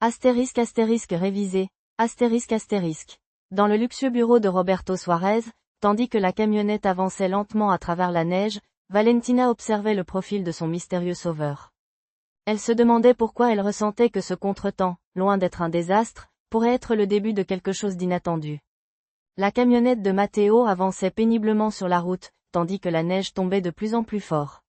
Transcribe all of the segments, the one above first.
Astérisque astérisque révisé. Astérisque astérisque. Dans le luxueux bureau de Roberto Suarez, tandis que la camionnette avançait lentement à travers la neige, Valentina observait le profil de son mystérieux sauveur. Elle se demandait pourquoi elle ressentait que ce contretemps, loin d'être un désastre, pourrait être le début de quelque chose d'inattendu. La camionnette de Matteo avançait péniblement sur la route, tandis que la neige tombait de plus en plus fort.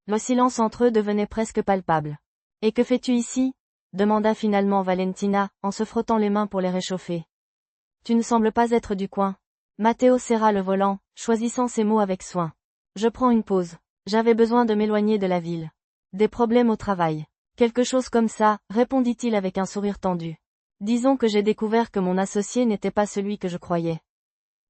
Le silence entre eux devenait presque palpable. « Et que fais-tu ici ?» demanda finalement Valentina, en se frottant les mains pour les réchauffer. « Tu ne sembles pas être du coin. » Matteo serra le volant, choisissant ses mots avec soin. « Je prends une pause. J'avais besoin de m'éloigner de la ville. Des problèmes au travail. Quelque chose comme ça, répondit-il avec un sourire tendu. Disons que j'ai découvert que mon associé n'était pas celui que je croyais.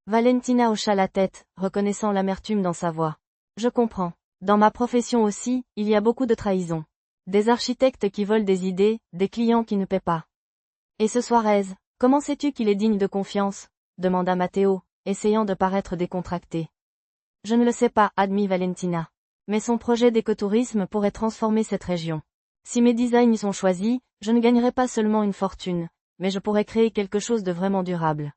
Valentina hocha la tête, reconnaissant l'amertume dans sa voix. Je comprends. Dans ma profession aussi, il y a beaucoup de trahison. Des architectes qui volent des idées, des clients qui ne paient pas. Et ce Suarez, comment sais-tu qu'il est digne de confiance? Demanda Matteo, essayant de paraître décontracté. Je ne le sais pas, admit Valentina. Mais son projet d'écotourisme pourrait transformer cette région. Si mes designs sont choisis, je ne gagnerai pas seulement une fortune, mais je pourrais créer quelque chose de vraiment durable.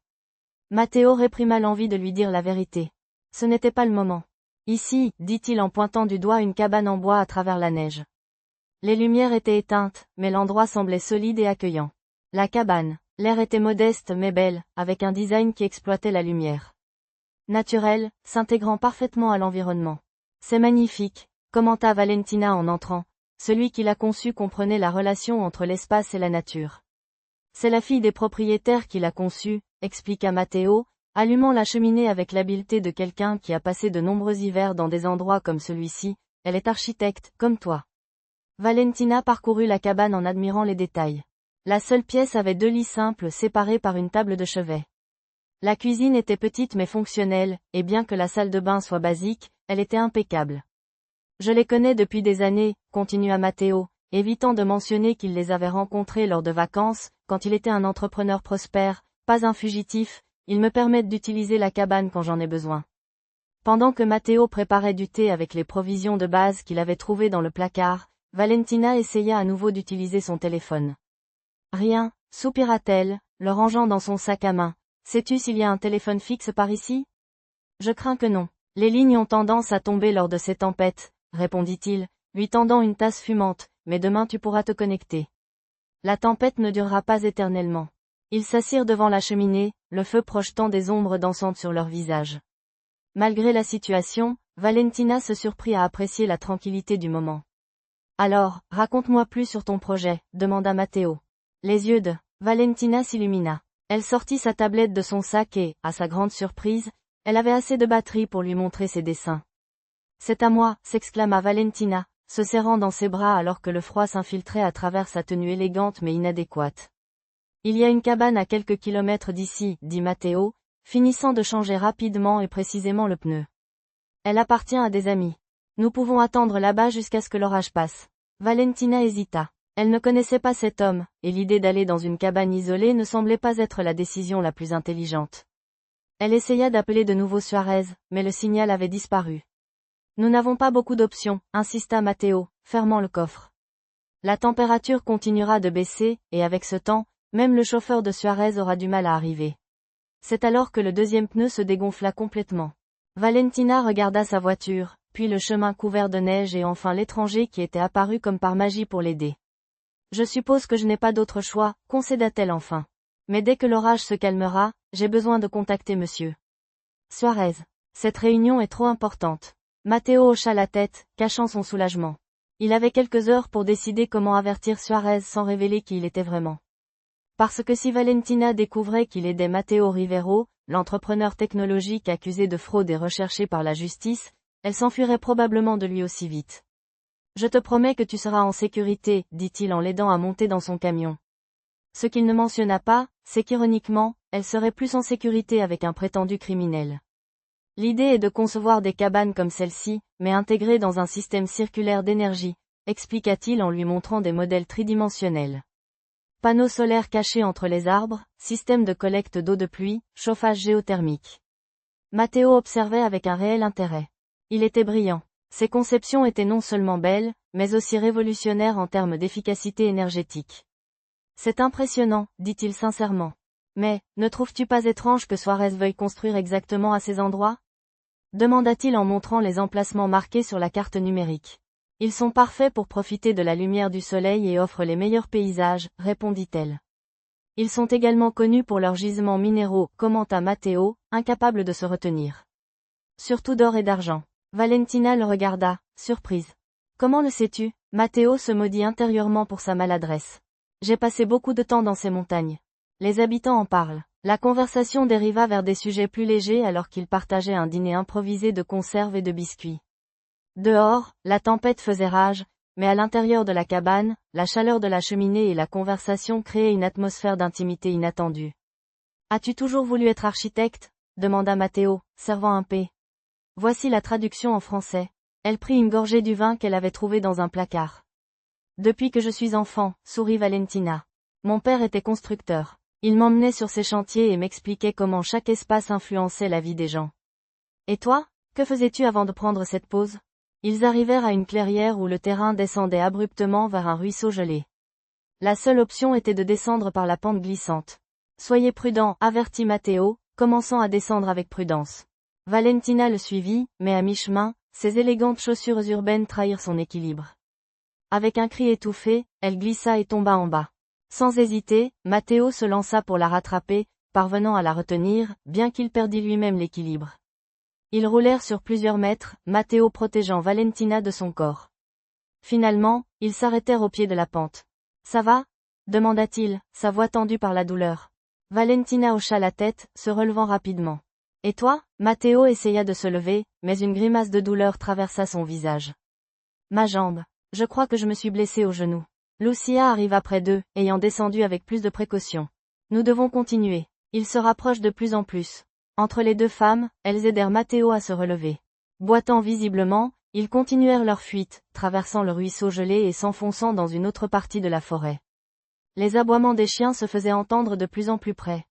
Matteo réprima l'envie de lui dire la vérité. Ce n'était pas le moment. Ici, dit-il en pointant du doigt une cabane en bois à travers la neige. Les lumières étaient éteintes, mais l'endroit semblait solide et accueillant. La cabane. L'air était modeste mais belle, avec un design qui exploitait la lumière. Naturel, s'intégrant parfaitement à l'environnement. C'est magnifique, commenta Valentina en entrant. Celui qui l'a conçu comprenait la relation entre l'espace et la nature. C'est la fille des propriétaires qui l'a conçu, expliqua Matteo, allumant la cheminée avec l'habileté de quelqu'un qui a passé de nombreux hivers dans des endroits comme celui-ci. Elle est architecte, comme toi. Valentina parcourut la cabane en admirant les détails. La seule pièce avait 2 lits simples séparés par une table de chevet. La cuisine était petite mais fonctionnelle, et bien que la salle de bain soit basique, elle était impeccable. Je les connais depuis des années, continua Matteo, évitant de mentionner qu'il les avait rencontrés lors de vacances, quand il était un entrepreneur prospère, pas un fugitif, ils me permettent d'utiliser la cabane quand j'en ai besoin. Pendant que Matteo préparait du thé avec les provisions de base qu'il avait trouvées dans le placard, Valentina essaya à nouveau d'utiliser son téléphone. Rien, soupira-t-elle, le rangeant dans son sac à main. Sais-tu s'il y a un téléphone fixe par ici? Je crains que non. Les lignes ont tendance à tomber lors de ces tempêtes, répondit-il, lui tendant une tasse fumante, mais demain tu pourras te connecter. La tempête ne durera pas éternellement. Ils s'assirent devant la cheminée, le feu projetant des ombres dansantes sur leurs visages. Malgré la situation, Valentina se surprit à apprécier la tranquillité du moment. Alors, raconte-moi plus sur ton projet, demanda Matteo. Les yeux de Valentina s'illumina. Elle sortit sa tablette de son sac et, à sa grande surprise, elle avait assez de batterie pour lui montrer ses dessins. C'est à moi, s'exclama Valentina, se serrant dans ses bras alors que le froid s'infiltrait à travers sa tenue élégante mais inadéquate. Il y a une cabane à quelques kilomètres d'ici, dit Matteo, finissant de changer rapidement et précisément le pneu. Elle appartient à des amis. Nous pouvons attendre là-bas jusqu'à ce que l'orage passe. Valentina hésita. Elle ne connaissait pas cet homme, et l'idée d'aller dans une cabane isolée ne semblait pas être la décision la plus intelligente. Elle essaya d'appeler de nouveau Suarez, mais le signal avait disparu. Nous n'avons pas beaucoup d'options, insista Matteo, fermant le coffre. La température continuera de baisser, et avec ce temps, même le chauffeur de Suarez aura du mal à arriver. C'est alors que le deuxième pneu se dégonfla complètement. Valentina regarda sa voiture, puis le chemin couvert de neige et enfin l'étranger qui était apparu comme par magie pour l'aider. Je suppose que je n'ai pas d'autre choix, concéda-t-elle enfin. Mais dès que l'orage se calmera, j'ai besoin de contacter monsieur Suarez. Cette réunion est trop importante. Matteo hocha la tête, cachant son soulagement. Il avait quelques heures pour décider comment avertir Suarez sans révéler qui il était vraiment. Parce que si Valentina découvrait qu'il aidait Matteo Rivero, l'entrepreneur technologique accusé de fraude et recherché par la justice, elle s'enfuirait probablement de lui aussi vite. Je te promets que tu seras en sécurité, dit-il en l'aidant à monter dans son camion. Ce qu'il ne mentionna pas, c'est qu'ironiquement, elle serait plus en sécurité avec un prétendu criminel. L'idée est de concevoir des cabanes comme celle-ci, mais intégrées dans un système circulaire d'énergie, expliqua-t-il en lui montrant des modèles tridimensionnels. Panneaux solaires cachés entre les arbres, système de collecte d'eau de pluie, chauffage géothermique. Matteo observait avec un réel intérêt. Il était brillant. Ses conceptions étaient non seulement belles, mais aussi révolutionnaires en termes d'efficacité énergétique. C'est impressionnant, dit-il sincèrement. Mais, ne trouves-tu pas étrange que Suarez veuille construire exactement à ces endroits? Demanda-t-il en montrant les emplacements marqués sur la carte numérique. Ils sont parfaits pour profiter de la lumière du soleil et offrent les meilleurs paysages, répondit-elle. Ils sont également connus pour leurs gisements minéraux, commenta Matteo, incapable de se retenir. Surtout d'or et d'argent. Valentina le regarda, surprise. Comment le sais-tu? Matteo se maudit intérieurement pour sa maladresse. J'ai passé beaucoup de temps dans ces montagnes. Les habitants en parlent. La conversation dériva vers des sujets plus légers alors qu'ils partageaient un dîner improvisé de conserves et de biscuits. Dehors, la tempête faisait rage, mais à l'intérieur de la cabane, la chaleur de la cheminée et la conversation créaient une atmosphère d'intimité inattendue. As-tu toujours voulu être architecte? Demanda Matteo, servant un pain. Voici la traduction en français. Elle prit une gorgée du vin qu'elle avait trouvé dans un placard. Depuis que je suis enfant, sourit Valentina. Mon père était constructeur. Il m'emmenait sur ses chantiers et m'expliquait comment chaque espace influençait la vie des gens. Et toi, que faisais-tu avant de prendre cette pause? Ils arrivèrent à une clairière où le terrain descendait abruptement vers un ruisseau gelé. La seule option était de descendre par la pente glissante. Soyez prudent, avertit Matteo, commençant à descendre avec prudence. Valentina le suivit, mais à mi-chemin, ses élégantes chaussures urbaines trahirent son équilibre. Avec un cri étouffé, elle glissa et tomba en bas. Sans hésiter, Matteo se lança pour la rattraper, parvenant à la retenir, bien qu'il perdît lui-même l'équilibre. Ils roulèrent sur plusieurs mètres, Matteo protégeant Valentina de son corps. Finalement, ils s'arrêtèrent au pied de la pente. Ça va? Demanda-t-il, sa voix tendue par la douleur. Valentina hocha la tête, se relevant rapidement. Et toi? Matteo essaya de se lever, mais une grimace de douleur traversa son visage. Ma jambe. Je crois que je me suis blessé au genou. Lucia arriva près d'eux, ayant descendu avec plus de précaution. Nous devons continuer. Ils se rapprochent de plus en plus. Entre les deux femmes, elles aidèrent Matteo à se relever. Boitant visiblement, ils continuèrent leur fuite, traversant le ruisseau gelé et s'enfonçant dans une autre partie de la forêt. Les aboiements des chiens se faisaient entendre de plus en plus près.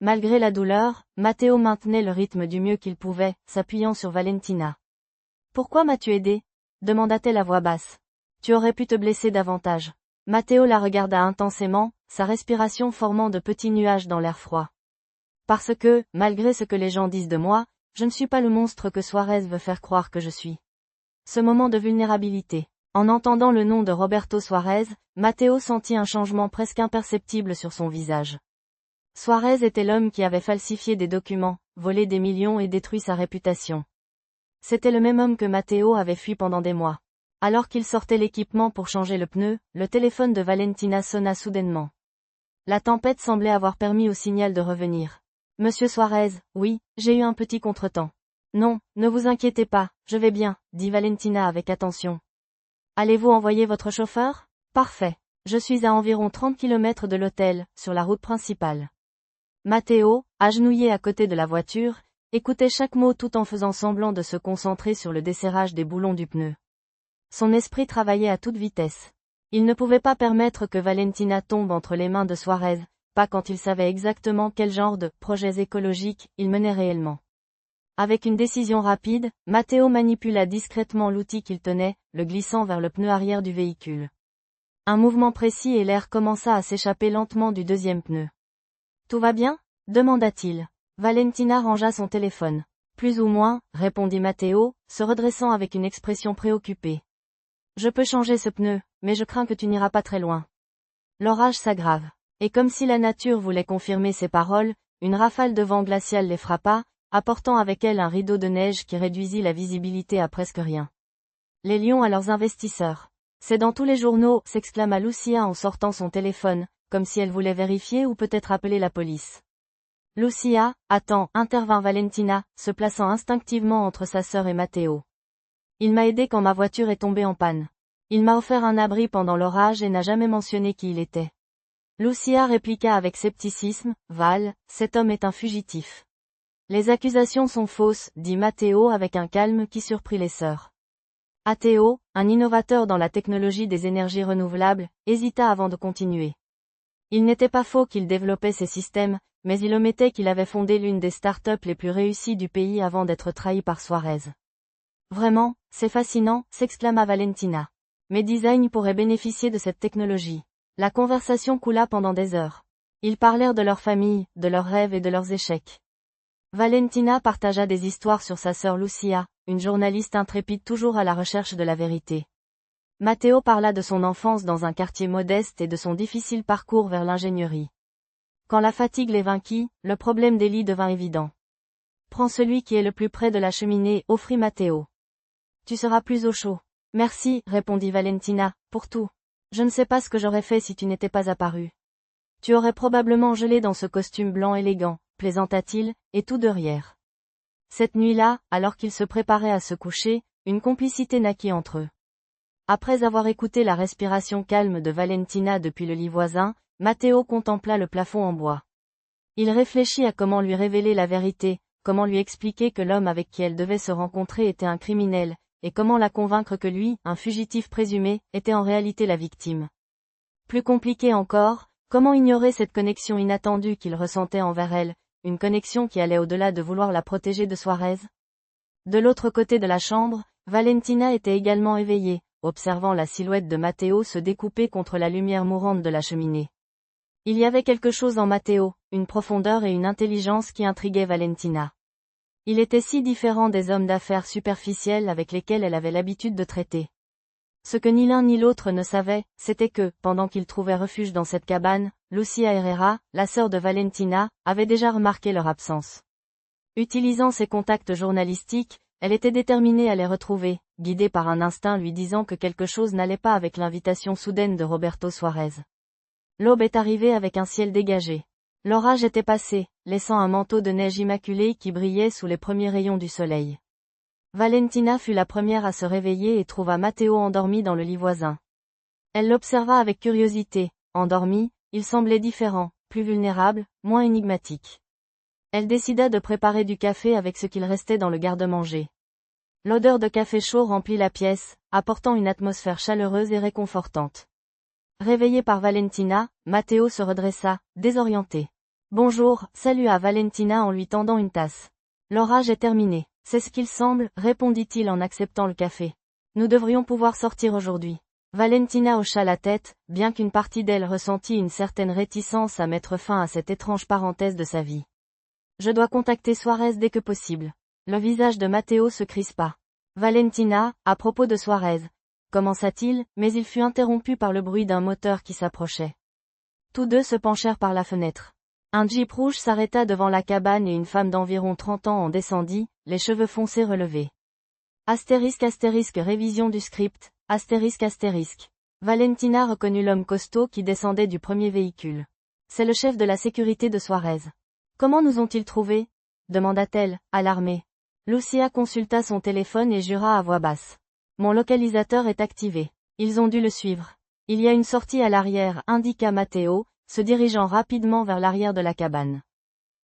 Malgré la douleur, Matteo maintenait le rythme du mieux qu'il pouvait, s'appuyant sur Valentina. « Pourquoi m'as-tu aidé ?» demanda-t-elle à voix basse. « Tu aurais pu te blesser davantage. » Matteo la regarda intensément, sa respiration formant de petits nuages dans l'air froid. « Parce que, malgré ce que les gens disent de moi, je ne suis pas le monstre que Suarez veut faire croire que je suis. » Ce moment de vulnérabilité. En entendant le nom de Roberto Suarez, Matteo sentit un changement presque imperceptible sur son visage. Suarez était l'homme qui avait falsifié des documents, volé des millions et détruit sa réputation. C'était le même homme que Matteo avait fui pendant des mois. Alors qu'il sortait l'équipement pour changer le pneu, le téléphone de Valentina sonna soudainement. La tempête semblait avoir permis au signal de revenir. « Monsieur Suarez, oui, j'ai eu un petit contretemps. »« Non, ne vous inquiétez pas, je vais bien, » dit Valentina avec attention. « Allez-vous envoyer votre chauffeur? Parfait. Je suis à environ 30 km de l'hôtel, sur la route principale. » Matteo, agenouillé à côté de la voiture, écoutait chaque mot tout en faisant semblant de se concentrer sur le desserrage des boulons du pneu. Son esprit travaillait à toute vitesse. Il ne pouvait pas permettre que Valentina tombe entre les mains de Suarez, pas quand il savait exactement quel genre de projets écologiques il menait réellement. Avec une décision rapide, Matteo manipula discrètement l'outil qu'il tenait, le glissant vers le pneu arrière du véhicule. Un mouvement précis et l'air commença à s'échapper lentement du deuxième pneu. « Tout va bien? » demanda-t-il. Valentina rangea son téléphone. « Plus ou moins, » répondit Matteo, se redressant avec une expression préoccupée. « Je peux changer ce pneu, mais je crains que tu n'iras pas très loin. » L'orage s'aggrave. Et comme si la nature voulait confirmer ses paroles, une rafale de vent glacial les frappa, apportant avec elle un rideau de neige qui réduisit la visibilité à presque rien. Les lions à leurs investisseurs. C'est dans tous les journaux, s'exclama Lucia en sortant son téléphone, comme si elle voulait vérifier ou peut-être appeler la police. Lucia, attends, intervint Valentina, se plaçant instinctivement entre sa sœur et Matteo. Il m'a aidé quand ma voiture est tombée en panne. Il m'a offert un abri pendant l'orage et n'a jamais mentionné qui il était. Lucia répliqua avec scepticisme, Val, cet homme est un fugitif. Les accusations sont fausses, dit Matteo avec un calme qui surprit les sœurs. Matteo, un innovateur dans la technologie des énergies renouvelables, hésita avant de continuer. Il n'était pas faux qu'il développait ces systèmes, mais il omettait qu'il avait fondé l'une des start-up les plus réussies du pays avant d'être trahi par Suarez. Vraiment, c'est fascinant, s'exclama Valentina. Mes designs pourraient bénéficier de cette technologie. La conversation coula pendant des heures. Ils parlèrent de leur famille, de leurs rêves et de leurs échecs. Valentina partagea des histoires sur sa sœur Lucia, une journaliste intrépide toujours à la recherche de la vérité. Matteo parla de son enfance dans un quartier modeste et de son difficile parcours vers l'ingénierie. Quand la fatigue les vainquit, le problème d'Ellie devint évident. Prends celui qui est le plus près de la cheminée, offrit Matteo. Tu seras plus au chaud. Merci, répondit Valentina, pour tout. Je ne sais pas ce que j'aurais fait si tu n'étais pas apparu. Tu aurais probablement gelé dans ce costume blanc élégant, plaisanta-t-il, et tout de rire. Cette nuit-là, alors qu'ils se préparaient à se coucher, une complicité naquit entre eux. Après avoir écouté la respiration calme de Valentina depuis le lit voisin, Matteo contempla le plafond en bois. Il réfléchit à comment lui révéler la vérité, comment lui expliquer que l'homme avec qui elle devait se rencontrer était un criminel, et comment la convaincre que lui, un fugitif présumé, était en réalité la victime. Plus compliqué encore, comment ignorer cette connexion inattendue qu'il ressentait envers elle, une connexion qui allait au-delà de vouloir la protéger de Suarez? De l'autre côté de la chambre, Valentina était également éveillée, observant la silhouette de Matteo se découper contre la lumière mourante de la cheminée. Il y avait quelque chose en Matteo, une profondeur et une intelligence qui intriguaient Valentina. Il était si différent des hommes d'affaires superficiels avec lesquels elle avait l'habitude de traiter. Ce que ni l'un ni l'autre ne savaient, c'était que, pendant qu'ils trouvaient refuge dans cette cabane, Lucia Herrera, la sœur de Valentina, avait déjà remarqué leur absence. Utilisant ses contacts journalistiques, elle était déterminée à les retrouver, guidée par un instinct lui disant que quelque chose n'allait pas avec l'invitation soudaine de Roberto Suarez. L'aube est arrivée avec un ciel dégagé. L'orage était passé, laissant un manteau de neige immaculée qui brillait sous les premiers rayons du soleil. Valentina fut la première à se réveiller et trouva Matteo endormi dans le lit voisin. Elle l'observa avec curiosité. Endormi, il semblait différent, plus vulnérable, moins énigmatique. Elle décida de préparer du café avec ce qu'il restait dans le garde-manger. L'odeur de café chaud remplit la pièce, apportant une atmosphère chaleureuse et réconfortante. Réveillé par Valentina, Matteo se redressa, désorienté. Bonjour, salua Valentina en lui tendant une tasse. L'orage est terminé. C'est ce qu'il semble, répondit-il en acceptant le café. Nous devrions pouvoir sortir aujourd'hui. Valentina hocha la tête, bien qu'une partie d'elle ressentit une certaine réticence à mettre fin à cette étrange parenthèse de sa vie. Je dois contacter Suarez dès que possible. Le visage de Matteo se crispa. Valentina, à propos de Suarez, commença-t-il, mais il fut interrompu par le bruit d'un moteur qui s'approchait. Tous deux se penchèrent par la fenêtre. Un jeep rouge s'arrêta devant la cabane et une femme d'environ 30 ans en descendit, les cheveux foncés relevés. Astérisque révision du script, astérisque. Valentina reconnut l'homme costaud qui descendait du premier véhicule. C'est le chef de la sécurité de Suarez. Comment nous ont-ils trouvés? Demanda-t-elle, alarmée. Lucia consulta son téléphone et jura à voix basse. Mon localisateur est activé. Ils ont dû le suivre. Il y a une sortie à l'arrière, indiqua Matteo, se dirigeant rapidement vers l'arrière de la cabane.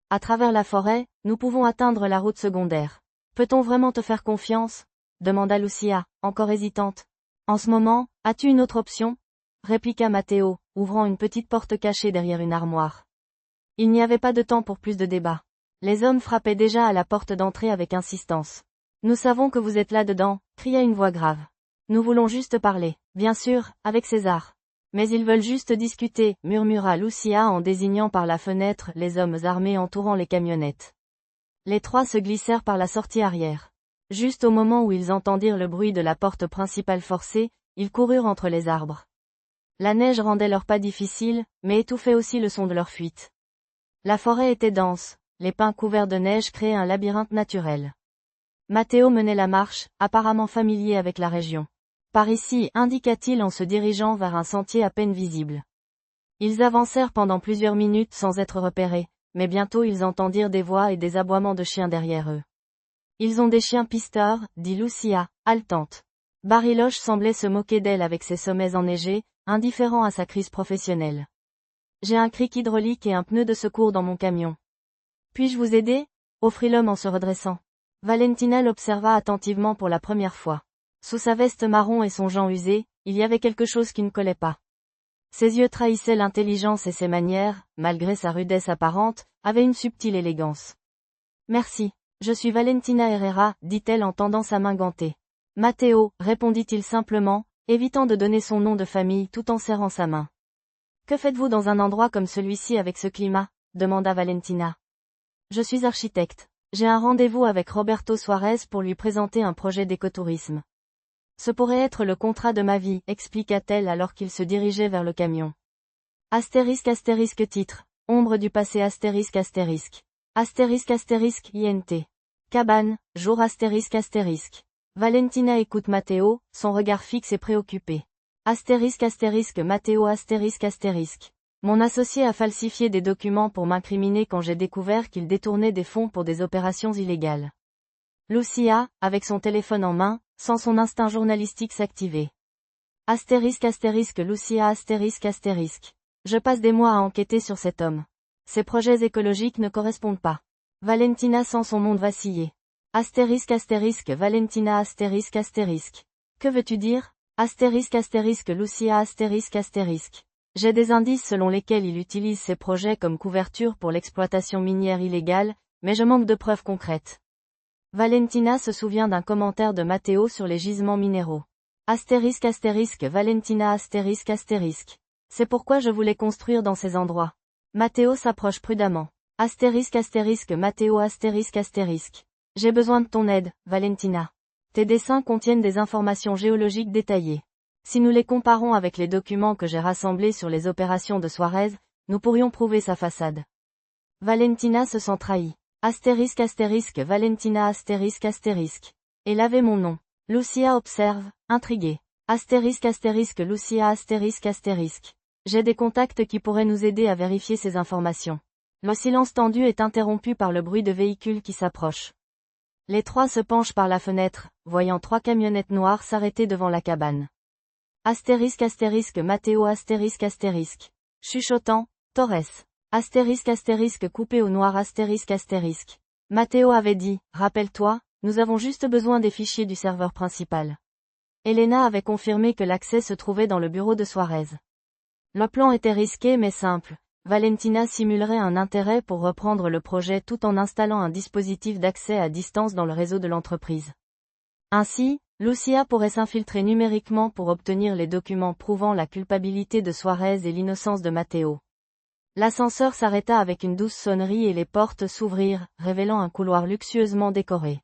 À travers la forêt, nous pouvons atteindre la route secondaire. Peut-on vraiment te faire confiance? Demanda Lucia, encore hésitante. En ce moment, as-tu une autre option? Répliqua Matteo, ouvrant une petite porte cachée derrière une armoire. Il n'y avait pas de temps pour plus de débat. Les hommes frappaient déjà à la porte d'entrée avec insistance. Nous savons que vous êtes là-dedans, cria une voix grave. Nous voulons juste parler, bien sûr, avec César. Mais ils veulent juste discuter, murmura Lucia en désignant par la fenêtre les hommes armés entourant les camionnettes. Les trois se glissèrent par la sortie arrière. Juste au moment où ils entendirent le bruit de la porte principale forcée, ils coururent entre les arbres. La neige rendait leurs pas difficiles, mais étouffait aussi le son de leur fuite. La forêt était dense, les pins couverts de neige créaient un labyrinthe naturel. Matteo menait la marche, apparemment familier avec la région. Par ici, indiqua-t-il en se dirigeant vers un sentier à peine visible. Ils avancèrent pendant plusieurs minutes sans être repérés, mais bientôt ils entendirent des voix et des aboiements de chiens derrière eux. Ils ont des chiens pisteurs, dit Lucia, haletante. Bariloche semblait se moquer d'elle avec ses sommets enneigés, indifférent à sa crise professionnelle. J'ai un cric hydraulique et un pneu de secours dans mon camion. Puis-je vous aider? Offrit l'homme en se redressant. Valentina l'observa attentivement pour la première fois. Sous sa veste marron et son gant usé, il y avait quelque chose qui ne collait pas. Ses yeux trahissaient l'intelligence et ses manières, malgré sa rudesse apparente, avaient une subtile élégance. Merci. Je suis Valentina Herrera, dit-elle en tendant sa main gantée. Matteo, répondit-il simplement, évitant de donner son nom de famille tout en serrant sa main. Que faites-vous dans un endroit comme celui-ci avec ce climat? Demanda Valentina. Je suis architecte. J'ai un rendez-vous avec Roberto Suarez pour lui présenter un projet d'écotourisme. Ce pourrait être le contrat de ma vie, expliqua-t-elle alors qu'il se dirigeait vers le camion. Titre. Ombre du passé astérisque. INT. Cabane, jour astérisque. Valentina écoute Matteo, son regard fixe et préoccupé. Matteo Mon associé a falsifié des documents pour m'incriminer quand j'ai découvert qu'il détournait des fonds pour des opérations illégales. Lucia, avec son téléphone en main, sent son instinct journalistique s'activer. Lucia Je passe des mois à enquêter sur cet homme. Ses projets écologiques ne correspondent pas. Valentina sent son monde vaciller. Valentina Que veux-tu dire? Lucia J'ai des indices selon lesquels il utilise ses projets comme couverture pour l'exploitation minière illégale, mais je manque de preuves concrètes. Valentina se souvient d'un commentaire de Matteo sur les gisements minéraux. Valentina C'est pourquoi je voulais construire dans ces endroits. Matteo s'approche prudemment. Matteo J'ai besoin de ton aide, Valentina. Tes dessins contiennent des informations géologiques détaillées. Si nous les comparons avec les documents que j'ai rassemblés sur les opérations de Suarez, nous pourrions prouver sa façade. Valentina se sent trahie. Valentina Elle avait mon nom. Lucia observe, intriguée. Lucia J'ai des contacts qui pourraient nous aider à vérifier ces informations. Le silence tendu est interrompu par le bruit de véhicules qui s'approchent. Les trois se penchent par la fenêtre, voyant 3 camionnettes noires s'arrêter devant la cabane. Matteo Chuchotant, Torres. Coupé au noir Matteo avait dit, rappelle-toi, nous avons juste besoin des fichiers du serveur principal. Elena avait confirmé que l'accès se trouvait dans le bureau de Suarez. Le plan était risqué mais simple. Valentina simulerait un intérêt pour reprendre le projet tout en installant un dispositif d'accès à distance dans le réseau de l'entreprise. Ainsi, Lucia pourrait s'infiltrer numériquement pour obtenir les documents prouvant la culpabilité de Suarez et l'innocence de Matteo. L'ascenseur s'arrêta avec une douce sonnerie et les portes s'ouvrirent, révélant un couloir luxueusement décoré.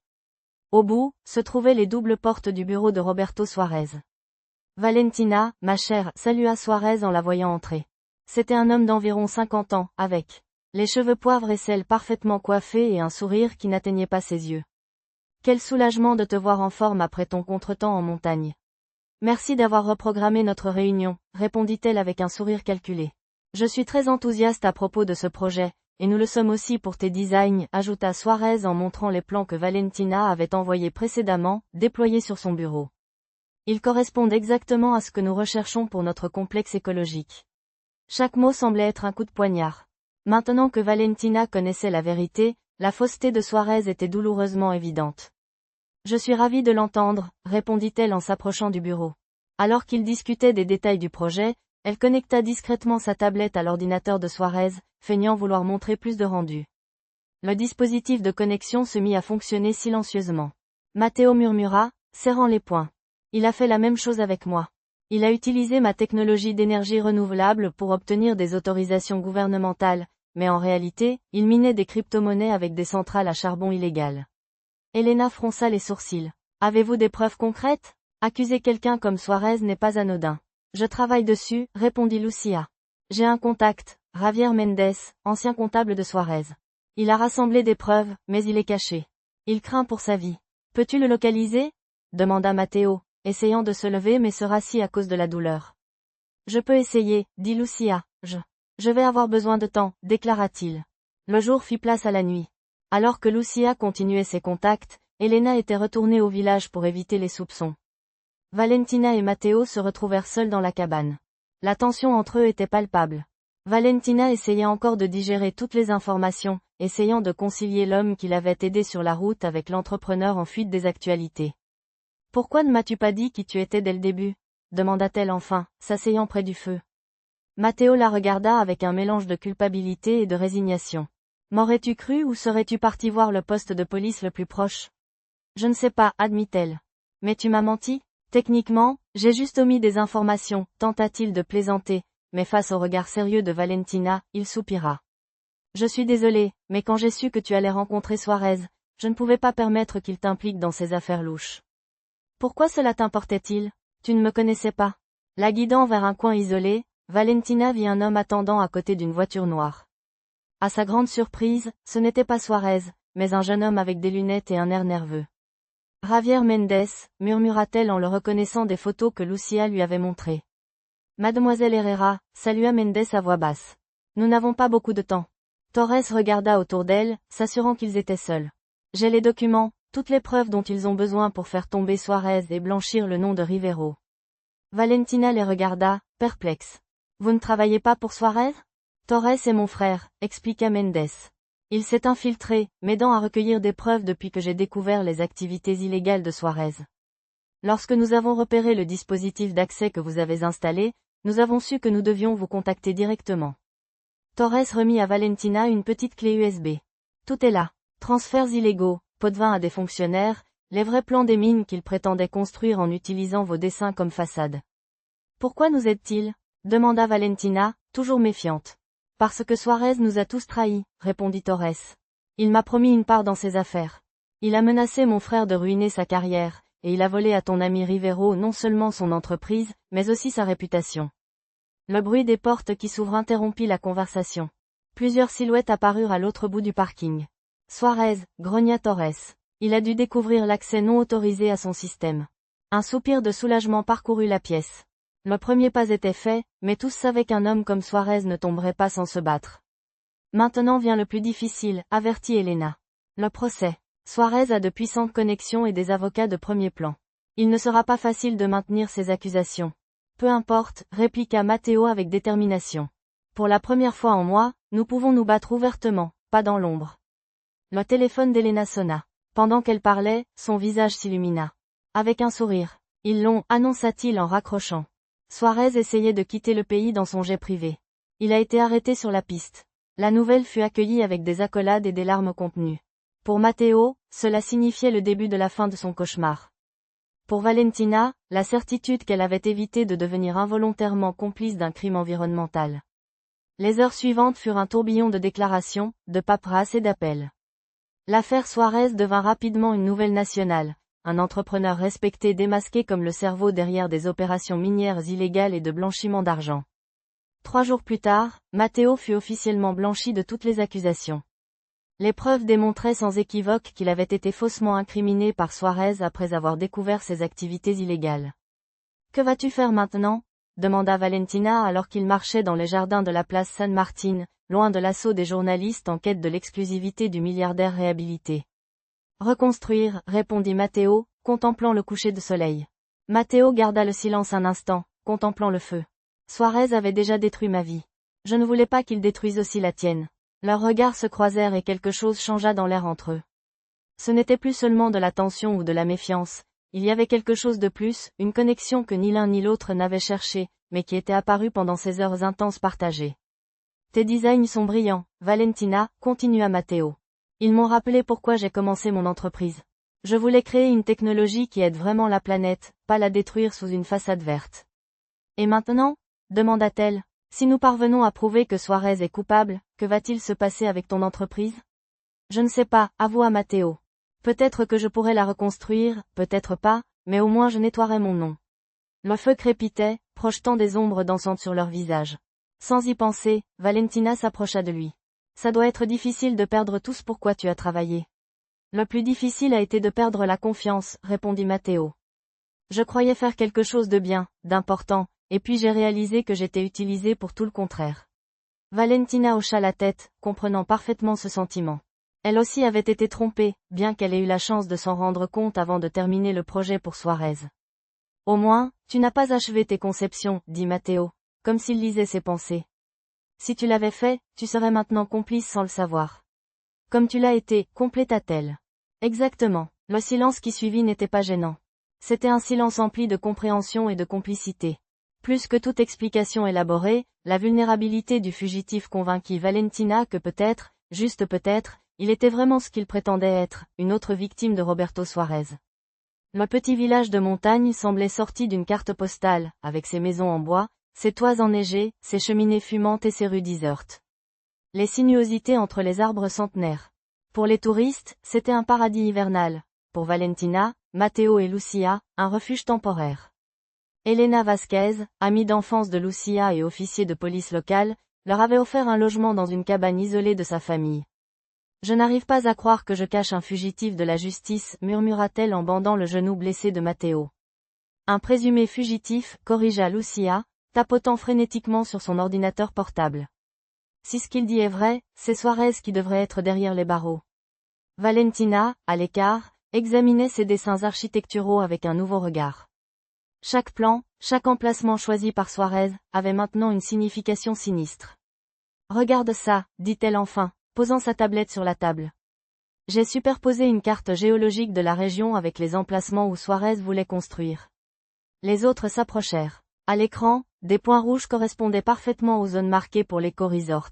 Au bout, se trouvaient les doubles portes du bureau de Roberto Suarez. Valentina, ma chère, salua Suarez en la voyant entrer. C'était un homme d'environ 50 ans, avec les cheveux poivre et sel parfaitement coiffés et un sourire qui n'atteignait pas ses yeux. Quel soulagement de te voir en forme après ton contretemps en montagne. Merci d'avoir reprogrammé notre réunion, répondit-elle avec un sourire calculé. Je suis très enthousiaste à propos de ce projet, et nous le sommes aussi pour tes designs, ajouta Suarez en montrant les plans que Valentina avait envoyés précédemment, déployés sur son bureau. Ils correspondent exactement à ce que nous recherchons pour notre complexe écologique. Chaque mot semblait être un coup de poignard. Maintenant que Valentina connaissait la vérité, la fausseté de Suarez était douloureusement évidente. Je suis ravie de l'entendre, répondit-elle en s'approchant du bureau. Alors qu'ils discutaient des détails du projet, elle connecta discrètement sa tablette à l'ordinateur de Suarez, feignant vouloir montrer plus de rendu. Le dispositif de connexion se mit à fonctionner silencieusement. Matteo murmura, serrant les poings. Il a fait la même chose avec moi. Il a utilisé ma technologie d'énergie renouvelable pour obtenir des autorisations gouvernementales, mais en réalité, il minait des crypto-monnaies avec des centrales à charbon illégales. Elena fronça les sourcils. Avez-vous des preuves concrètes? Accuser quelqu'un comme Suarez n'est pas anodin. Je travaille dessus, répondit Lucia. J'ai un contact, Javier Mendes, ancien comptable de Suarez. Il a rassemblé des preuves, mais il est caché. Il craint pour sa vie. Peux-tu le localiser? Demanda Matteo, essayant de se lever mais se rassit à cause de la douleur. Je peux essayer, dit Lucia. Je vais avoir besoin de temps, déclara-t-il. Le jour fit place à la nuit. Alors que Lucia continuait ses contacts, Elena était retournée au village pour éviter les soupçons. Valentina et Matteo se retrouvèrent seuls dans la cabane. La tension entre eux était palpable. Valentina essayait encore de digérer toutes les informations, essayant de concilier l'homme qui l'avait aidé sur la route avec l'entrepreneur en fuite des actualités. « Pourquoi ne m'as-tu pas dit qui tu étais dès le début ?» demanda-t-elle enfin, s'asseyant près du feu. Matteo la regarda avec un mélange de culpabilité et de résignation. « M'aurais-tu cru ou serais-tu parti voir le poste de police le plus proche ?»« Je ne sais pas, admit-elle. Mais tu m'as menti ? Techniquement, j'ai juste omis des informations, tenta-t-il de plaisanter, mais face au regard sérieux de Valentina, il soupira. Je suis désolé, mais quand j'ai su que tu allais rencontrer Suarez, je ne pouvais pas permettre qu'il t'implique dans ces affaires louches. Pourquoi cela t'importait-il? Tu ne me connaissais pas. La guidant vers un coin isolé, Valentina vit un homme attendant à côté d'une voiture noire. À sa grande surprise, ce n'était pas Suarez, mais un jeune homme avec des lunettes et un air nerveux. Javier Mendes, murmura-t-elle en le reconnaissant des photos que Lucia lui avait montrées. Mademoiselle Herrera, salua Mendes à voix basse. Nous n'avons pas beaucoup de temps. Torres regarda autour d'elle, s'assurant qu'ils étaient seuls. J'ai les documents, toutes les preuves dont ils ont besoin pour faire tomber Suarez et blanchir le nom de Rivero. Valentina les regarda, perplexe. Vous ne travaillez pas pour Suarez? Torres est mon frère, expliqua Mendes. Il s'est infiltré, m'aidant à recueillir des preuves depuis que j'ai découvert les activités illégales de Suarez. Lorsque nous avons repéré le dispositif d'accès que vous avez installé, nous avons su que nous devions vous contacter directement. Torres remit à Valentina une petite clé USB. Tout est là. Transferts illégaux, pots de vin à des fonctionnaires, les vrais plans des mines qu'il prétendait construire en utilisant vos dessins comme façade. Pourquoi nous aide-t-il? Demanda Valentina, toujours méfiante. Parce que Suarez nous a tous trahis, répondit Torres. Il m'a promis une part dans ses affaires. Il a menacé mon frère de ruiner sa carrière, et il a volé à ton ami Rivero non seulement son entreprise, mais aussi sa réputation. Le bruit des portes qui s'ouvrent interrompit la conversation. Plusieurs silhouettes apparurent à l'autre bout du parking. Suarez, grogna Torres. Il a dû découvrir l'accès non autorisé à son système. Un soupir de soulagement parcourut la pièce. Le premier pas était fait, mais tous savaient qu'un homme comme Suarez ne tomberait pas sans se battre. Maintenant vient le plus difficile, avertit Elena. Le procès. Suarez a de puissantes connexions et des avocats de premier plan. Il ne sera pas facile de maintenir ces accusations. Peu importe, répliqua Matteo avec détermination. Pour la première fois en moi, nous pouvons nous battre ouvertement, pas dans l'ombre. Le téléphone d'Elena sonna. Pendant qu'elle parlait, son visage s'illumina. Avec un sourire. Ils l'ont, annonça-t-il en raccrochant. Suarez essayait de quitter le pays dans son jet privé. Il a été arrêté sur la piste. La nouvelle fut accueillie avec des accolades et des larmes contenues. Pour Matteo, cela signifiait le début de la fin de son cauchemar. Pour Valentina, la certitude qu'elle avait évité de devenir involontairement complice d'un crime environnemental. Les heures suivantes furent un tourbillon de déclarations, de paperasses et d'appels. L'affaire Suarez devint rapidement une nouvelle nationale, un entrepreneur respecté démasqué comme le cerveau derrière des opérations minières illégales et de blanchiment d'argent. 3 jours plus tard, Matteo fut officiellement blanchi de toutes les accusations. Les preuves démontraient sans équivoque qu'il avait été faussement incriminé par Suarez après avoir découvert ses activités illégales. « Que vas-tu faire maintenant ?» demanda Valentina alors qu'il marchait dans les jardins de la place San Martín, loin de l'assaut des journalistes en quête de l'exclusivité du milliardaire réhabilité. « Reconstruire, répondit Matteo, contemplant le coucher de soleil. Matteo garda le silence un instant, contemplant le feu. Suarez avait déjà détruit ma vie. Je ne voulais pas qu'il détruise aussi la tienne. Leurs regards se croisèrent et quelque chose changea dans l'air entre eux. Ce n'était plus seulement de la tension ou de la méfiance, il y avait quelque chose de plus, une connexion que ni l'un ni l'autre n'avait cherchée, mais qui était apparue pendant ces heures intenses partagées. Tes designs sont brillants, Valentina, continua Matteo. Ils m'ont rappelé pourquoi j'ai commencé mon entreprise. Je voulais créer une technologie qui aide vraiment la planète, pas la détruire sous une façade verte. Et maintenant? Demanda-t-elle. Si nous parvenons à prouver que Suarez est coupable, que va-t-il se passer avec ton entreprise? Je ne sais pas, avoua Matteo. Peut-être que je pourrais la reconstruire, peut-être pas, mais au moins je nettoierai mon nom. Le feu crépitait, projetant des ombres dansantes sur leur visage. Sans y penser, Valentina s'approcha de lui. Ça doit être difficile de perdre tout ce pourquoi tu as travaillé. Le plus difficile a été de perdre la confiance, répondit Matteo. Je croyais faire quelque chose de bien, d'important, et puis j'ai réalisé que j'étais utilisé pour tout le contraire. Valentina hocha la tête, comprenant parfaitement ce sentiment. Elle aussi avait été trompée, bien qu'elle ait eu la chance de s'en rendre compte avant de terminer le projet pour Suarez. Au moins, tu n'as pas achevé tes conceptions, dit Matteo, comme s'il lisait ses pensées. Si tu l'avais fait, tu serais maintenant complice sans le savoir. Comme tu l'as été, compléta-t-elle. Exactement, le silence qui suivit n'était pas gênant. C'était un silence empli de compréhension et de complicité. Plus que toute explication élaborée, la vulnérabilité du fugitif convainquit Valentina que peut-être, juste peut-être, il était vraiment ce qu'il prétendait être, une autre victime de Roberto Suarez. Le petit village de montagne semblait sorti d'une carte postale, avec ses maisons en bois, ses toits enneigés, ses cheminées fumantes et ses rues désertes. Les sinuosités entre les arbres centenaires. Pour les touristes, c'était un paradis hivernal. Pour Valentina, Matteo et Lucia, un refuge temporaire. Elena Vasquez, amie d'enfance de Lucia et officier de police locale, leur avait offert un logement dans une cabane isolée de sa famille. Je n'arrive pas à croire que je cache un fugitif de la justice, murmura-t-elle en bandant le genou blessé de Matteo. Un présumé fugitif, corrigea Lucia, tapotant frénétiquement sur son ordinateur portable. Si ce qu'il dit est vrai, c'est Suarez qui devrait être derrière les barreaux. Valentina, à l'écart, examinait ses dessins architecturaux avec un nouveau regard. Chaque plan, chaque emplacement choisi par Suarez, avait maintenant une signification sinistre. Regarde ça, dit-elle enfin, posant sa tablette sur la table. J'ai superposé une carte géologique de la région avec les emplacements où Suarez voulait construire. Les autres s'approchèrent. À l'écran, des points rouges correspondaient parfaitement aux zones marquées pour l'éco-resort.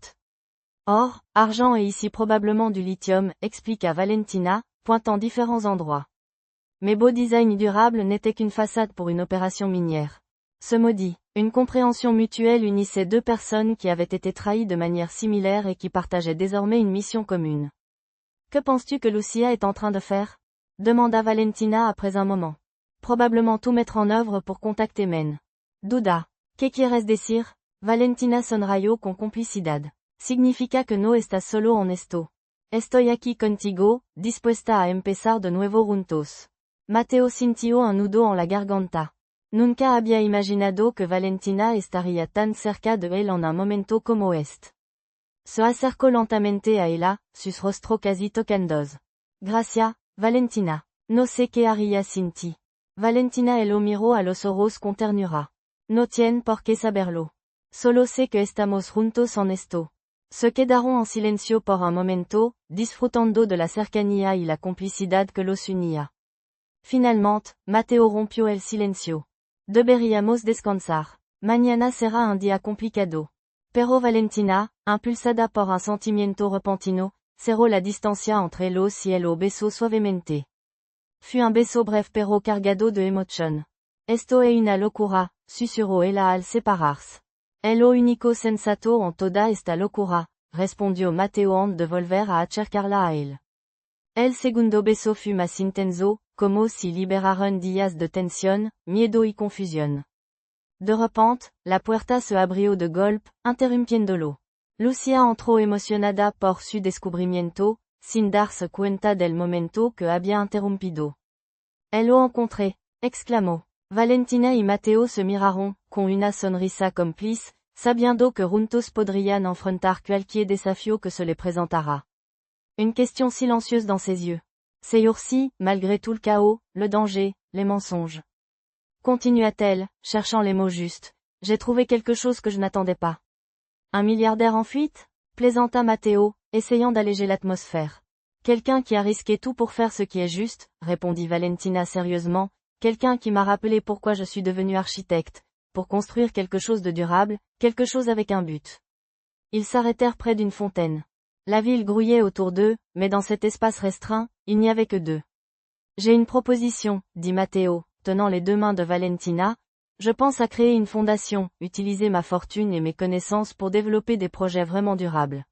Or, argent et ici probablement du lithium, expliqua Valentina, pointant différents endroits. Mais beau design durable n'était qu'une façade pour une opération minière. Ce maudit, une compréhension mutuelle unissait deux personnes qui avaient été trahies de manière similaire et qui partageaient désormais une mission commune. Que penses-tu que Lucia est en train de faire? Demanda Valentina après un moment. Probablement tout mettre en œuvre pour contacter Men. Duda. ¿Qué quieres decir? Valentina sonrió con complicidad. Significa que no estás solo en esto. Estoy aquí contigo, dispuesta a empezar de nuevo juntos. Matteo sintió un nudo en la garganta. Nunca había imaginado que Valentina estaría tan cerca de él en un momento como este. Se acercó lentamente a ella, sus rostro casi tocándos. Gracias, Valentina. No sé qué haría sin ti. Valentina lo miró a los ojos con ternura. No tiene por qué saberlo. Solo sé que estamos juntos en esto. Se quedaron en silencio por un momento, disfrutando de la cercanía y la complicidad que los unía. Finalmente, Matteo rompió el silencio. Deberíamos descansar. Mañana será un día complicado. Pero Valentina, impulsada por un sentimiento repentino, cerró la distancia entre ellos y lo besó suavemente. Fut un beso bref pero cargado de emoción. Esto es una locura, susurró ella al separarse. Es lo único sensato en toda esta locura, respondió Matteo antes de volver a acercarla a él. El segundo beso fut más intenso, como si liberaran días de tensión, miedo y confusión. De repente, la puerta se abrió de golpe, interrumpiéndolo. Lucia entró emocionada por su descubrimiento, sin darse cuenta del momento que había interrumpido. Elle lo encontré, exclamó. Valentina y Matteo se miraron, con una sonrisa complice, sabiendo que juntos podrían enfrentar cualquier desafío que se les présentara. Une question silencieuse dans ses yeux. Ces jours-ci, malgré tout le chaos, le danger, les mensonges. Continua-t-elle, cherchant les mots justes. J'ai trouvé quelque chose que je n'attendais pas. Un milliardaire en fuite? Plaisanta Matteo, essayant d'alléger l'atmosphère. Quelqu'un qui a risqué tout pour faire ce qui est juste, répondit Valentina sérieusement, quelqu'un qui m'a rappelé pourquoi je suis devenue architecte, pour construire quelque chose de durable, quelque chose avec un but. Ils s'arrêtèrent près d'une fontaine. La ville grouillait autour d'eux, mais dans cet espace restreint, il n'y avait que deux. J'ai une proposition, dit Matteo, tenant les deux mains de Valentina. Je pense à créer une fondation, utiliser ma fortune et mes connaissances pour développer des projets vraiment durables.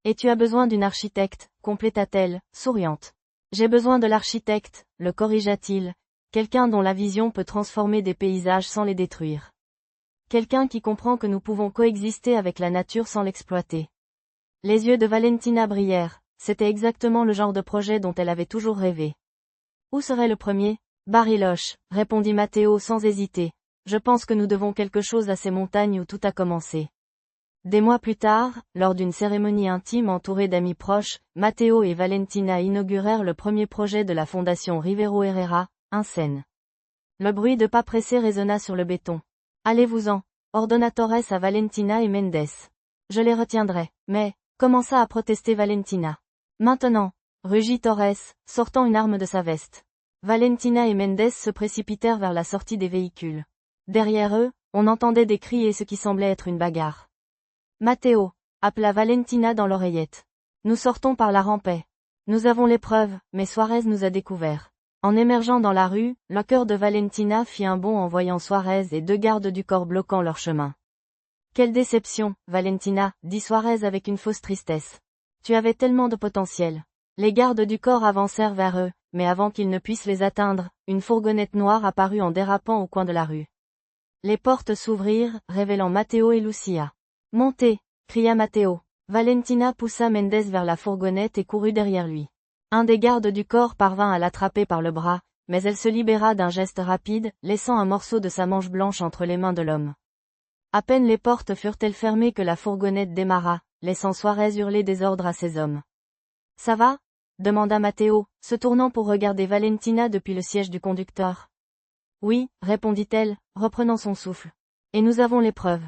Et tu as besoin d'une architecte, compléta-t-elle, souriante. J'ai besoin de l'architecte, le corrigea-t-il, quelqu'un dont la vision peut transformer des paysages sans les détruire. Quelqu'un qui comprend que nous pouvons coexister avec la nature sans l'exploiter. Les yeux de Valentina brillèrent, c'était exactement le genre de projet dont elle avait toujours rêvé. Où serait le premier? Bariloche, répondit Matteo sans hésiter. Je pense que nous devons quelque chose à ces montagnes où tout a commencé. Des mois plus tard, lors d'une cérémonie intime entourée d'amis proches, Matteo et Valentina inaugurèrent le premier projet de la fondation Rivero Herrera, un Seine. Le bruit de pas pressés résonna sur le béton. Allez-vous-en, ordonna Torres à Valentina et Mendes. Je les retiendrai, mais, commença à protester Valentina. Maintenant, rugit Torres, sortant une arme de sa veste. Valentina et Mendes se précipitèrent vers la sortie des véhicules. Derrière eux, on entendait des cris et ce qui semblait être une bagarre. Matteo, appela Valentina dans l'oreillette. Nous sortons par la rampée. Nous avons les preuves, mais Suarez nous a découverts. En émergeant dans la rue, le cœur de Valentina fit un bond en voyant Suarez et deux gardes du corps bloquant leur chemin. Quelle déception, Valentina, dit Suarez avec une fausse tristesse. Tu avais tellement de potentiel. Les gardes du corps avancèrent vers eux, mais avant qu'ils ne puissent les atteindre, une fourgonnette noire apparut en dérapant au coin de la rue. Les portes s'ouvrirent, révélant Matteo et Lucia. Montez, cria Matteo. Valentina poussa Mendes vers la fourgonnette et courut derrière lui. Un des gardes du corps parvint à l'attraper par le bras, mais elle se libéra d'un geste rapide, laissant un morceau de sa manche blanche entre les mains de l'homme. À peine les portes furent-elles fermées que la fourgonnette démarra, laissant Suarez hurler des ordres à ses hommes. « Ça va ?» demanda Matteo, se tournant pour regarder Valentina depuis le siège du conducteur. « Oui, répondit-elle, reprenant son souffle. Et nous avons les preuves.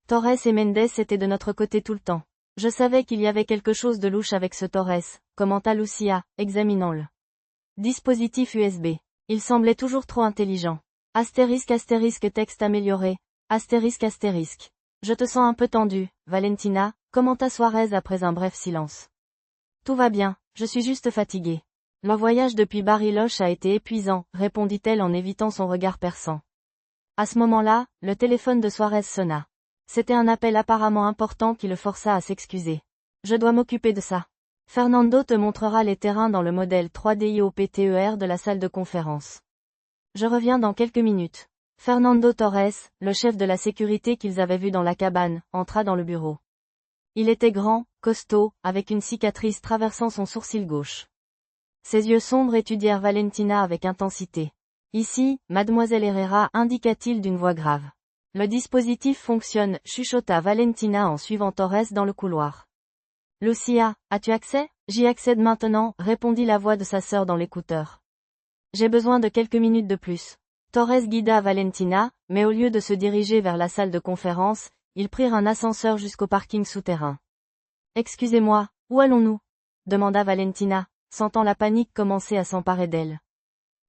Torres et Mendes étaient de notre côté tout le temps. Je savais qu'il y avait quelque chose de louche avec ce Torres, commenta Lucia, examinant le dispositif USB. Il semblait toujours trop intelligent. Astérisque texte amélioré. Astérisque. Je te sens un peu tendue, Valentina, commenta Suarez après un bref silence. Tout va bien, je suis juste fatiguée. Le voyage depuis Bariloche a été épuisant, répondit-elle en évitant son regard perçant. À ce moment-là, le téléphone de Suarez sonna. C'était un appel apparemment important qui le força à s'excuser. Je dois m'occuper de ça. Fernando te montrera les terrains dans le modèle 3D IOPTER de la salle de conférence. Je reviens dans quelques minutes. Fernando Torres, le chef de la sécurité qu'ils avaient vu dans la cabane, entra dans le bureau. Il était grand, costaud, avec une cicatrice traversant son sourcil gauche. Ses yeux sombres étudièrent Valentina avec intensité. Ici, mademoiselle Herrera, indiqua-t-il d'une voix grave. Le dispositif fonctionne, chuchota Valentina en suivant Torres dans le couloir. Lucia, as-tu accès? J'y accède maintenant, répondit la voix de sa sœur dans l'écouteur. J'ai besoin de quelques minutes de plus. Torres guida Valentina, mais au lieu de se diriger vers la salle de conférence, ils prirent un ascenseur jusqu'au parking souterrain. Excusez-moi, où allons-nous? demanda Valentina, sentant la panique commencer à s'emparer d'elle.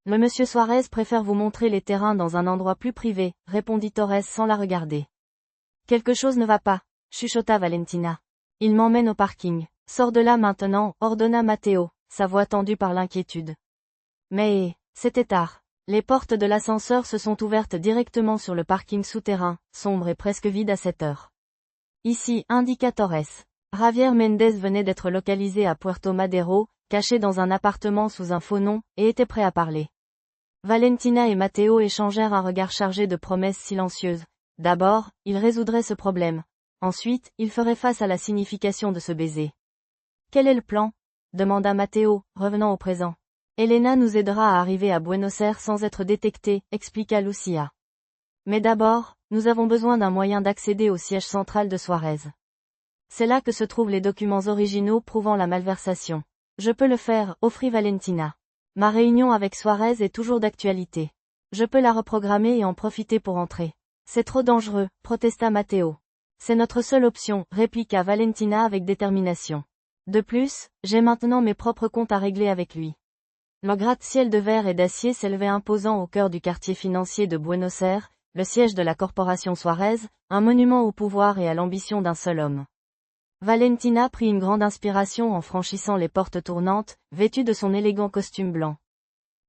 Le monsieur Suarez préfère vous montrer les terrains dans un endroit plus privé, répondit Torres sans la regarder. Quelque chose ne va pas, chuchota Valentina. Il m'emmène au parking. Sors de là maintenant, ordonna Matteo, sa voix tendue par l'inquiétude. Mais, c'était tard. Les portes de l'ascenseur se sont ouvertes directement sur le parking souterrain, sombre et presque vide à cette heure. Ici, indiqua Torres. Javier Mendes venait d'être localisé à Puerto Madero, caché dans un appartement sous un faux nom, et était prêt à parler. Valentina et Matteo échangèrent un regard chargé de promesses silencieuses. D'abord, il résoudrait ce problème. Ensuite, il ferait face à la signification de ce baiser. Quel est le plan? demanda Matteo, revenant au présent. Elena nous aidera à arriver à Buenos Aires sans être détectés, expliqua Lucia. Mais d'abord, nous avons besoin d'un moyen d'accéder au siège central de Suarez. C'est là que se trouvent les documents originaux prouvant la malversation. Je peux le faire, offrit Valentina. Ma réunion avec Suarez est toujours d'actualité. Je peux la reprogrammer et en profiter pour entrer. C'est trop dangereux, protesta Matteo. C'est notre seule option, répliqua Valentina avec détermination. De plus, j'ai maintenant mes propres comptes à régler avec lui. Le gratte-ciel de verre et d'acier s'élevait imposant au cœur du quartier financier de Buenos Aires, le siège de la corporation Suarez, un monument au pouvoir et à l'ambition d'un seul homme. Valentina prit une grande inspiration en franchissant les portes tournantes, vêtue de son élégant costume blanc.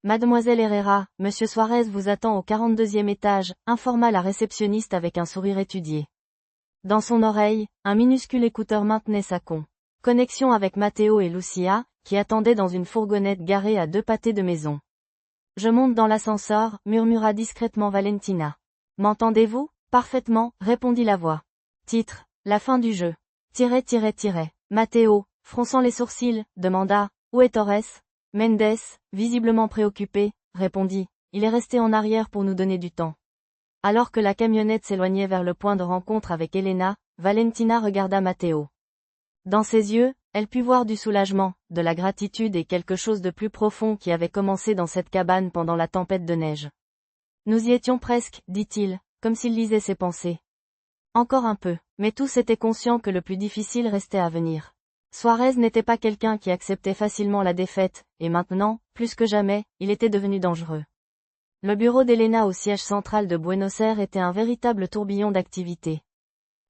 Mademoiselle Herrera, monsieur Suarez vous attend au 42e étage, informa la réceptionniste avec un sourire étudié. Dans son oreille, un minuscule écouteur maintenait sa connexion avec Matteo et Lucia, qui attendaient dans une fourgonnette garée à 2 pâtés de maison. Je monte dans l'ascenseur, murmura discrètement Valentina. M'entendez-vous? Parfaitement, répondit la voix. Titre, la fin du jeu. Matteo, fronçant les sourcils, demanda, où est Torres? Mendes, visiblement préoccupé, répondit, il est resté en arrière pour nous donner du temps. Alors que la camionnette s'éloignait vers le point de rencontre avec Elena, Valentina regarda Matteo. Dans ses yeux, elle put voir du soulagement, de la gratitude et quelque chose de plus profond qui avait commencé dans cette cabane pendant la tempête de neige. Nous y étions presque, dit-il, comme s'il lisait ses pensées. Encore un peu, mais tous étaient conscients que le plus difficile restait à venir. Suarez n'était pas quelqu'un qui acceptait facilement la défaite, et maintenant, plus que jamais, il était devenu dangereux. Le bureau d'Elena au siège central de Buenos Aires était un véritable tourbillon d'activité.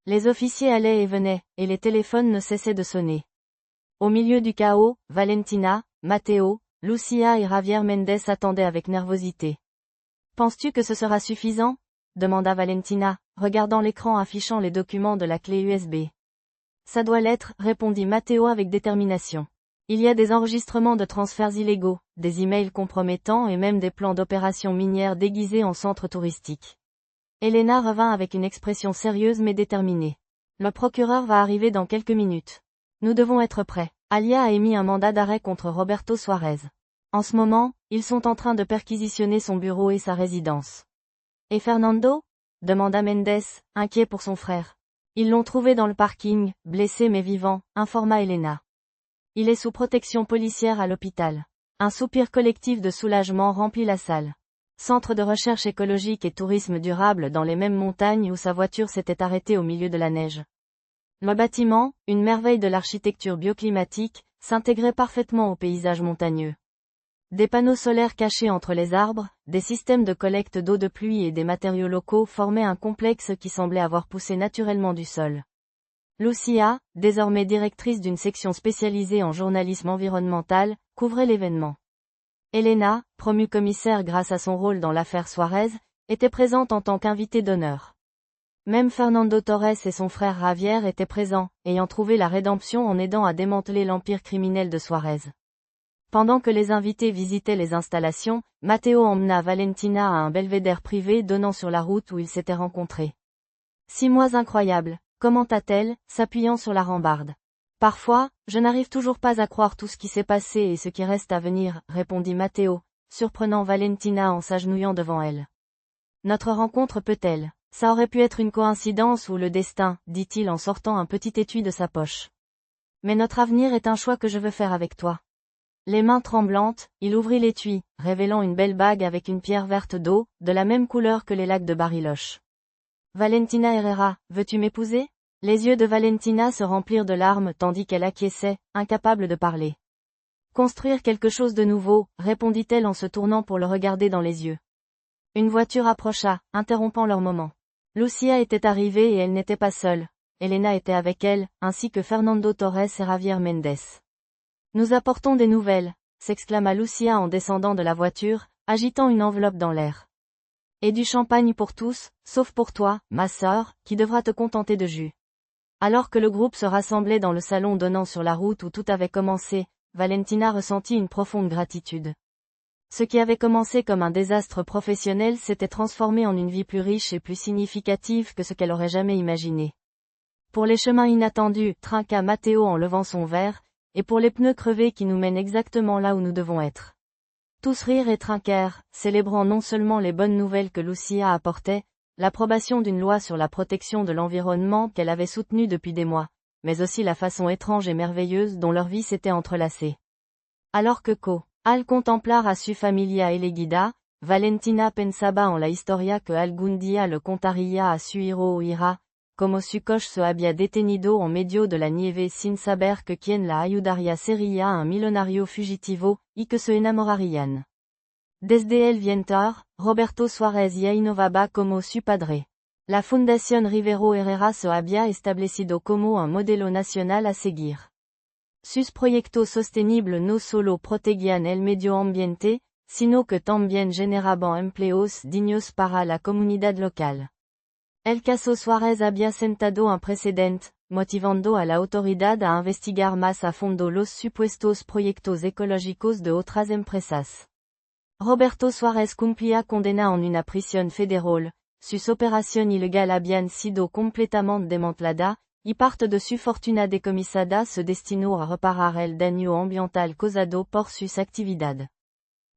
Les officiers allaient et venaient, et les téléphones ne cessaient de sonner. Au milieu du chaos, Valentina, Matteo, Lucia et Javier Mendes attendaient avec nervosité. Penses-tu que ce sera suffisant? demanda Valentina, regardant l'écran affichant les documents de la clé USB. Ça doit l'être, répondit Matteo avec détermination. Il y a des enregistrements de transferts illégaux, des emails compromettants et même des plans d'opérations minières déguisés en centre touristique. Elena revint avec une expression sérieuse mais déterminée. Le procureur va arriver dans quelques minutes. Nous devons être prêts. Alia a émis un mandat d'arrêt contre Roberto Suarez. En ce moment, ils sont en train de perquisitionner son bureau et sa résidence. Et Fernando? Demanda Mendes, inquiet pour son frère. Ils l'ont trouvé dans le parking, blessé mais vivant, informa Elena. Il est sous protection policière à l'hôpital. Un soupir collectif de soulagement remplit la salle. Centre de recherche écologique et tourisme durable dans les mêmes montagnes où sa voiture s'était arrêtée au milieu de la neige. Le bâtiment, une merveille de l'architecture bioclimatique, s'intégrait parfaitement au paysage montagneux. Des panneaux solaires cachés entre les arbres, des systèmes de collecte d'eau de pluie et des matériaux locaux formaient un complexe qui semblait avoir poussé naturellement du sol. Lucia, désormais directrice d'une section spécialisée en journalisme environnemental, couvrait l'événement. Elena, promue commissaire grâce à son rôle dans l'affaire Suarez, était présente en tant qu'invitée d'honneur. Même Fernando Torres et son frère Javier étaient présents, ayant trouvé la rédemption en aidant à démanteler l'empire criminel de Suarez. Pendant que les invités visitaient les installations, Matteo emmena Valentina à un belvédère privé donnant sur la route où ils s'étaient rencontrés. 6 mois incroyables, commenta-t-elle, s'appuyant sur la rambarde. Parfois, je n'arrive toujours pas à croire tout ce qui s'est passé et ce qui reste à venir, répondit Matteo, surprenant Valentina en s'agenouillant devant elle. Notre rencontre peut-elle? Ça aurait pu être une coïncidence ou le destin, dit-il en sortant un petit étui de sa poche. Mais notre avenir est un choix que je veux faire avec toi. Les mains tremblantes, il ouvrit l'étui, révélant une belle bague avec une pierre verte d'eau, de la même couleur que les lacs de Bariloche. Valentina Herrera, veux-tu m'épouser? Les yeux de Valentina se remplirent de larmes tandis qu'elle acquiesçait, incapable de parler. Construire quelque chose de nouveau, répondit-elle en se tournant pour le regarder dans les yeux. Une voiture approcha, interrompant leur moment. Lucia était arrivée et elle n'était pas seule. Elena était avec elle, ainsi que Fernando Torres et Javier Mendes. Nous apportons des nouvelles, s'exclama Lucia en descendant de la voiture, agitant une enveloppe dans l'air. Et du champagne pour tous, sauf pour toi, ma sœur, qui devra te contenter de jus. Alors que le groupe se rassemblait dans le salon donnant sur la route où tout avait commencé, Valentina ressentit une profonde gratitude. Ce qui avait commencé comme un désastre professionnel s'était transformé en une vie plus riche et plus significative que ce qu'elle aurait jamais imaginé. Pour les chemins inattendus, trinqua Matteo en levant son verre, et pour les pneus crevés qui nous mènent exactement là où nous devons être. Tous rirent et trinquèrent, célébrant non seulement les bonnes nouvelles que Lucia apportait, l'approbation d'une loi sur la protection de l'environnement qu'elle avait soutenue depuis des mois, mais aussi la façon étrange et merveilleuse dont leur vie s'était entrelacée. Alors que Al contemplar a su familia elegida, Valentina pensaba en la historia que algún día le contaría a su hijo o hija, como su coche se había detenido en medio de la nieve sin saber que quien la ayudaría sería un millonario fugitivo, y que se enamorarían. Desde el vientre, Roberto Suarez y innovaba como su padre. La Fundación Rivero Herrera se había establecido como un modelo nacional a seguir. Sus proyectos sostenibles no solo protegían el medio ambiente, sino que también generaban empleos dignos para la comunidad local. El caso Suarez había sentado un precedente, motivando a la autoridad a investigar más a fondo los supuestos proyectos ecológicos de otras empresas. Roberto Suarez cumplía condena en una prisión federal, sus operación ilegal habían sido completamente desmantelada, y parte de su fortuna decomisada se destinó a reparar el daño ambiental causado por sus actividades.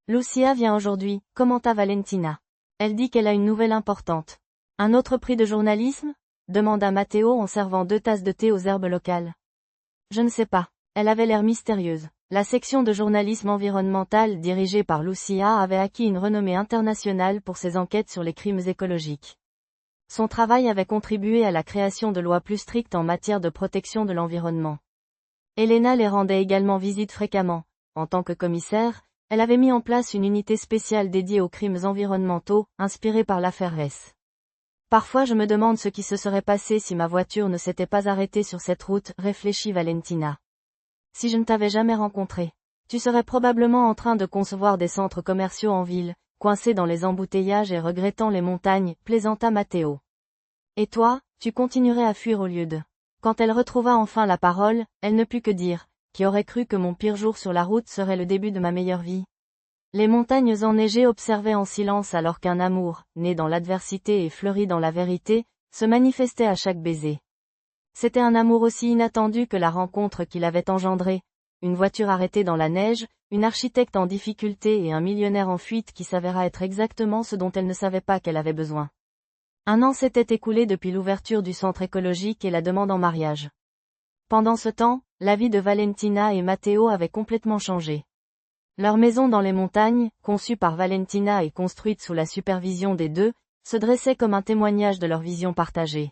Lucia vient aujourd'hui, commenta Valentina. Elle dit qu'elle a une nouvelle importante. Un autre prix de journalisme? Demanda Matteo en servant 2 tasses de thé aux herbes locales. Je ne sais pas. Elle avait l'air mystérieuse. La section de journalisme environnemental dirigée par Lucia avait acquis une renommée internationale pour ses enquêtes sur les crimes écologiques. Son travail avait contribué à la création de lois plus strictes en matière de protection de l'environnement. Elena les rendait également visite fréquemment. En tant que commissaire, elle avait mis en place une unité spéciale dédiée aux crimes environnementaux, inspirée par l'affaire Hess. Parfois je me demande ce qui se serait passé si ma voiture ne s'était pas arrêtée sur cette route, réfléchit Valentina. Si je ne t'avais jamais rencontré, tu serais probablement en train de concevoir des centres commerciaux en ville, coincé dans les embouteillages et regrettant les montagnes, plaisanta Matteo. Et toi, tu continuerais à fuir au lieu de... Quand elle retrouva enfin la parole, elle ne put que dire, qui aurait cru que mon pire jour sur la route serait le début de ma meilleure vie. Les montagnes enneigées observaient en silence alors qu'un amour, né dans l'adversité et fleuri dans la vérité, se manifestait à chaque baiser. C'était un amour aussi inattendu que la rencontre qu'il avait engendrée. Une voiture arrêtée dans la neige, une architecte en difficulté et un millionnaire en fuite qui s'avéra être exactement ce dont elle ne savait pas qu'elle avait besoin. Un an s'était écoulé depuis l'ouverture du centre écologique et la demande en mariage. Pendant ce temps, la vie de Valentina et Matteo avait complètement changé. Leur maison dans les montagnes, conçue par Valentina et construite sous la supervision des deux, se dressait comme un témoignage de leur vision partagée.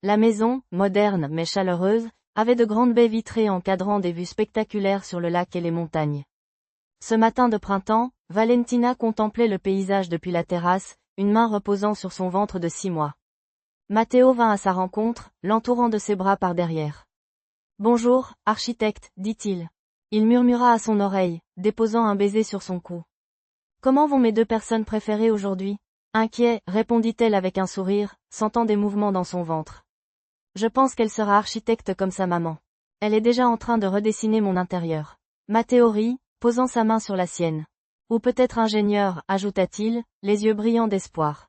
La maison, moderne mais chaleureuse, avait de grandes baies vitrées encadrant des vues spectaculaires sur le lac et les montagnes. Ce matin de printemps, Valentina contemplait le paysage depuis la terrasse, une main reposant sur son ventre de 6 mois. Matteo vint à sa rencontre, l'entourant de ses bras par derrière. « Bonjour, architecte, dit-il. Il murmura à son oreille, déposant un baiser sur son cou. « Comment vont mes 2 personnes préférées aujourd'hui ?» Inquiet, répondit-elle avec un sourire, sentant des mouvements dans son ventre. « Je pense qu'elle sera architecte comme sa maman. Elle est déjà en train de redessiner mon intérieur. » Matteo rit, posant sa main sur la sienne. « Ou peut-être ingénieur, ajouta-t-il, les yeux brillants d'espoir.